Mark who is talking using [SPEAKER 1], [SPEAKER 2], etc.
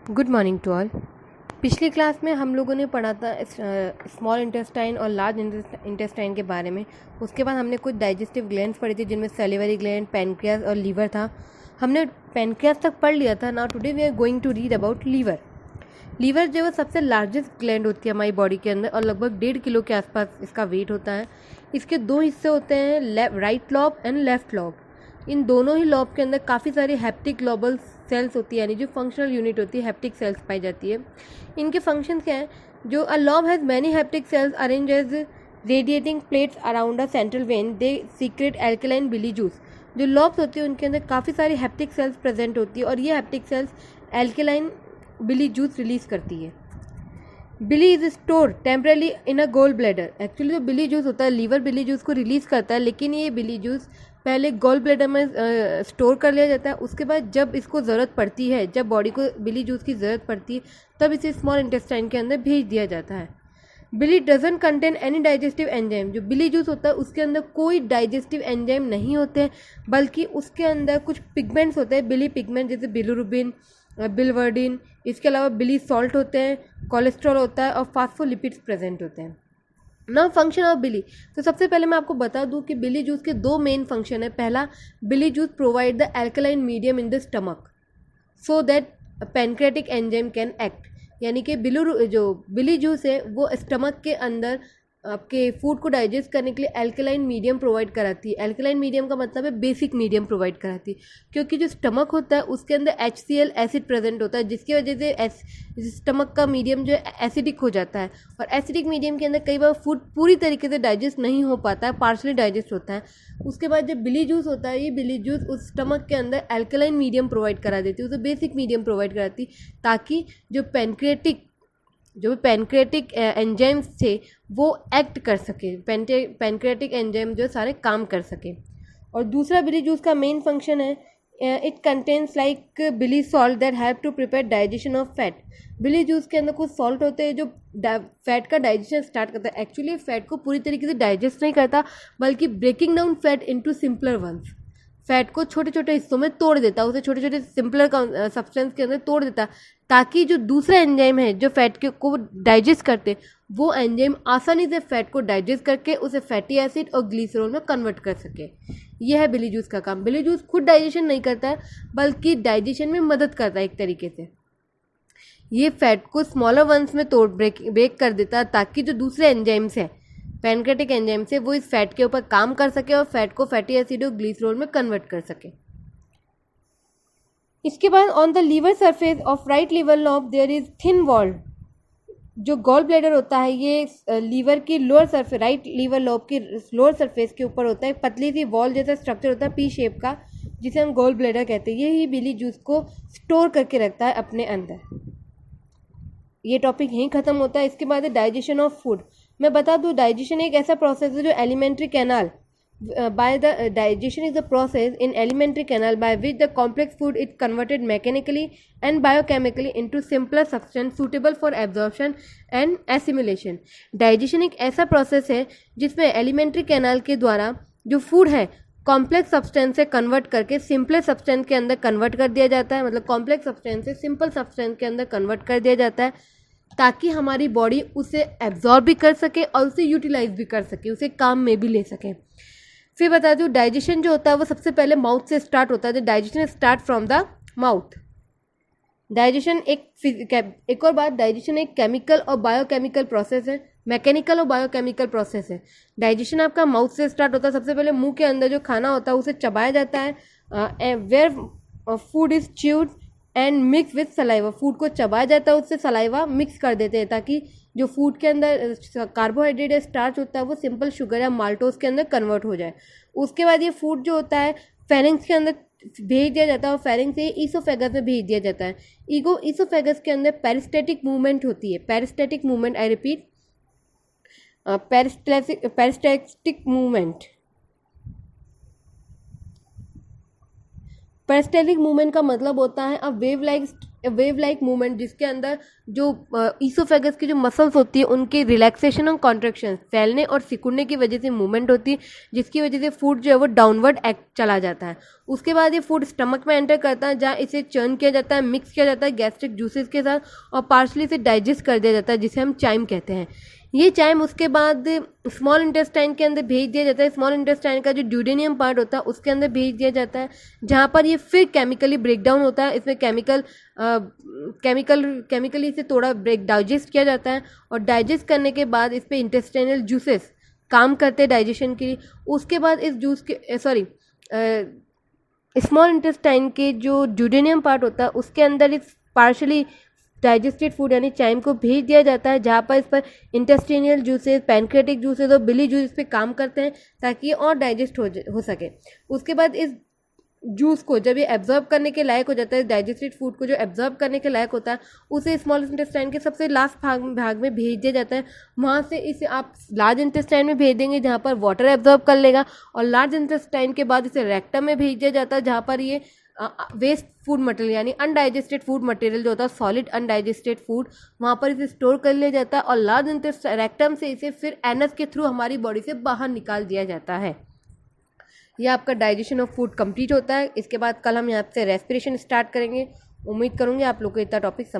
[SPEAKER 1] Good morning to all. पिछली class में हम लोगों ने पढ़ा था स्मॉल इंटेस्टाइन और लार्ज इंटेस्टाइन के बारे में। उसके बाद हमने कुछ डाइजेस्टिव ग्लैंड्स पढ़ी थी जिनमें सैलिवरी ग्लैंड, पैनक्रियास और लीवर था। हमने पैनक्रियास तक पढ़ लिया था। Now today we are going to read about liver. Liver जो है सबसे लार्जेस्ट ग्लैंड होती है हमारी बॉडी के अंदर और लगभग 1.5 किलो के आसपास इसका वेट होता है। इसके दो हिस्से होते हैं, right lobe and left lobe. इन दोनों ही लॉब के अंदर काफ़ी सारी हैप्टिक ग्लोबल सेल्स होती है, यानी जो फंक्शनल यूनिट होती है हैप्टिक सेल्स पाई जाती है। इनके फंक्शंस क्या है? जो a lobe has many hepatic cells arrange as radiating plates around a central vein, they secrete alkaline bile juice. जो लॉब्स होती है उनके अंदर काफ़ी सारी हैप्टिक सेल्स प्रेजेंट होती है और ये hepatic cells alkaline bile juice release करती है। Bile is store temporarily in a gall bladder. Actually जो बिली जूस होता है, लीवर बिली जूस को रिलीज करता है, लेकिन ये बिली जूस पहले गोल ब्लैडर में स्टोर कर लिया जाता है। उसके बाद जब इसको ज़रूरत पड़ती है, जब बॉडी को बिली जूस की ज़रूरत पड़ती है, तब इसे स्मॉल इंटेस्टाइन के अंदर भेज दिया जाता है। Bile doesn't contain any digestive enzyme. जो बिली जूस होता है उसके अंदर कोई डाइजेस्टिव एंजाइम नहीं होते हैं, बल्कि उसके अंदर कुछ पिगमेंट्स होते हैं, बिली पिगमेंट, जैसे बिलिरुबिन, बिलवर्डिन। इसके अलावा बिली सॉल्ट होते हैं, कोलेस्ट्रॉल होता है और फास्फोलिपिड्स प्रेजेंट होते हैं। नाउ फंक्शन ऑफ बिली। तो सबसे पहले मैं आपको बता दूं कि बिली जूस के दो मेन फंक्शन है। पहला, bile juice provide the alkaline medium in the stomach so that pancreatic enzyme can act. यानी कि जो बिली जूस है वो स्टमक के अंदर आपके फूड को डाइजेस्ट करने के लिए एल्कलाइन मीडियम प्रोवाइड कराती है। एल्कलाइन मीडियम का मतलब है बेसिक मीडियम प्रोवाइड कराती है, क्योंकि जो स्टमक होता है उसके अंदर HCl एसिड प्रेजेंट होता है, जिसकी वजह से स्टमक का मीडियम जो है एसिडिक हो जाता है। और एसिडिक मीडियम के अंदर कई बार फूड पूरी तरीके से डाइजेस्ट नहीं हो पाता है, पार्शली डाइजेस्ट होता है। उसके बाद जब बिली जूस होता है, ये बिली जूस उस स्टमक के अंदर एल्कलाइन मीडियम प्रोवाइड करा देती है, उसे बेसिक मीडियम प्रोवाइड कराती, ताकि जो पैनक्रेटिक एंजाइम्स थे वो एक्ट कर सके, पैनक्रेटिक एंजाइम जो सारे काम कर सके। और दूसरा बिली जूस का मेन फंक्शन है, it contains like bile salt that help to prepare digestion of fat. Bile juice के अंदर कुछ सॉल्ट होते हैं जो फैट का डाइजेशन स्टार्ट करता है। एक्चुअली फैट को पूरी तरीके से डाइजेस्ट नहीं करता, बल्कि breaking down fat into simpler ones. Fat को छोटे छोटे हिस्सों में तोड़ देता है, उसे छोटे छोटे सिंपलर सब्सटेंस के अंदर तोड़ देता है, ताकि जो दूसरा एंजाइम है जो फैट के को डाइजेस्ट करते वो एंजाइम आसानी से फैट को डाइजेस्ट करके उसे फैटी एसिड और ग्लिसरॉल में कन्वर्ट कर सके। यह है बिली जूस का काम। बिली जूस खुद डाइजेशन नहीं करता है, बल्कि डाइजेशन में मदद करता है एक तरीके से। ये फैट को स्मॉलर वंस में ब्रेक कर देता है, ताकि जो दूसरे एंजाइम्स हैं पैनक्रेटिक एंजाइम से वो इस फैट के ऊपर काम कर सके और फैट को फैटी एसिड और ग्लिसरॉल में कन्वर्ट कर सके। इसके बाद on the liver surface of right liver lobe there is thin wall. जो गॉल ब्लैडर होता है ये लीवर की lower surface, right liver lobe की लोअर सरफेस के ऊपर होता है, पतली सी वॉल जैसा स्ट्रक्चर होता है, पी शेप का, जिसे हम गॉल ब्लैडर कहते हैं। यही बिली जूस को स्टोर करके रखता है अपने अंदर। ये टॉपिक यहीं ख़त्म होता है। इसके बाद है डाइजेशन ऑफ फूड। मैं बता दूं, डाइजेशन एक ऐसा प्रोसेस है जो alimentary canal by the digestion is the process in alimentary canal by which the complex food is converted mechanically and biochemically into simpler substance suitable for absorption and assimilation। Digestion एक ऐसा process है जिसमें alimentary canal के द्वारा जो food है complex substance से convert करके सिंपल सब्सटेंस के अंदर कन्वर्ट कर दिया जाता है। मतलब कॉम्प्लेक्स सब्सटेंस से सिंपल सब्सटेंस के अंदर कन्वर्ट कर दिया जाता है, ताकि हमारी बॉडी उसे एब्जॉर्ब भी कर सके और उसे यूटिलाइज भी कर सके, उसे काम में भी ले सके। फिर बता दूं, डाइजेशन जो होता है वो सबसे पहले माउथ से स्टार्ट होता है। Digestion start from the mouth. Digestion एक और बात, डाइजेशन एक केमिकल और बायोकेमिकल प्रोसेस है, मैकेनिकल और बायोकेमिकल प्रोसेस है। डाइजेशन आपका माउथ से स्टार्ट होता है। सबसे पहले मुंह के अंदर जो खाना होता है उसे चबाया जाता है, where food is chewed and mix with saliva. Food को चबाया जाता है, उससे सलाइवा मिक्स कर देते हैं, ताकि जो फूड के अंदर कार्बोहाइड्रेट या स्टार्च होता है वो सिंपल शुगर या माल्टोज के अंदर कन्वर्ट हो जाए। उसके बाद ये फूड जो होता है फेरिंग्स के अंदर भेज दिया जाता है और फेरिंग्स से ईसोफेगस में भेज दिया जाता है। ईसोफेगस के अंदर पेरिस्टेटिक मूवमेंट होती है। Peristaltic movement, I repeat, peristaltic movement. Peristaltic movement का मतलब होता है a wave like wave like movement, जिसके अंदर जो ईसोफेगस की जो मसल्स होती है उनके रिलैक्सेशन और कॉन्ट्रैक्शन, फैलने और सिकुड़ने की वजह से मूवमेंट होती है, जिसकी वजह से फूड जो है वो डाउनवर्ड एक्ट चला जाता है। उसके बाद ये फूड स्टमक में एंटर करता है, जहाँ इसे चर्न किया जाता है, मिक्स किया जाता है गैस्ट्रिक जूसेस के साथ और पार्शली इसे डाइजेस्ट कर दिया जाता है, जिसे हम चाइम कहते हैं। ये चाइम उसके बाद स्मॉल इंटेस्टाइन के अंदर भेज दिया जाता है। स्मॉल इंटेस्टाइन का जो ड्यूडेनियम पार्ट होता है उसके अंदर भेज दिया जाता है, जहाँ पर ये फिर केमिकली ब्रेक डाउन होता है। इसमें केमिकली इसे थोड़ा डाइजेस्ट किया जाता है और डाइजेस्ट करने के बाद इस पे इंटेस्टाइनल जूसेस काम करते हैं डाइजेशन के लिए। उसके बाद इस जूस के स्मॉल इंटेस्टाइन के जो ड्यूडेनियम पार्ट होता है उसके अंदर इस पार्शली डाइजेस्टेड फूड यानी चाइम को भेज दिया जाता है, जहाँ पर इस पर इंटेस्टिनियल जूसेस, पैनक्रेटिक जूसेस और बिली जूस इस पर काम करते हैं ताकि ये और डाइजेस्ट हो सके। उसके बाद इस जूस को जब ये एब्जॉर्ब करने के लायक हो जाता है, डाइजेस्टेड फूड को जो एब्जॉर्ब करने के लायक होता है, उसे स्मॉल इंटेस्टाइन के सबसे लास्ट भाग में भेज दिया जाता है। वहाँ से इसे आप लार्ज इंटेस्टाइन में भेज देंगे, जहाँ पर वाटर एब्जॉर्ब कर लेगा, और लार्ज इंटेस्टाइन के बाद इसे रेक्टम में भेज दिया जाता है, जहाँ पर ये वेस्ट फूड मटेरियल यानी अनडाइजेस्टेड फूड मटेरियल जो होता है, सॉलिड अनडाइजेस्टेड फूड, वहाँ पर इसे स्टोर कर लिया जाता है और लार्ज इंटेस्टाइन रेक्टम से इसे फिर एनस के थ्रू हमारी बॉडी से बाहर निकाल दिया जाता है। यह आपका डाइजेशन ऑफ फूड कंप्लीट होता है। इसके बाद कल हम यहाँ से रेस्पिरेशन स्टार्ट करेंगे। उम्मीद करूँगी आप लोग को इतना टॉपिक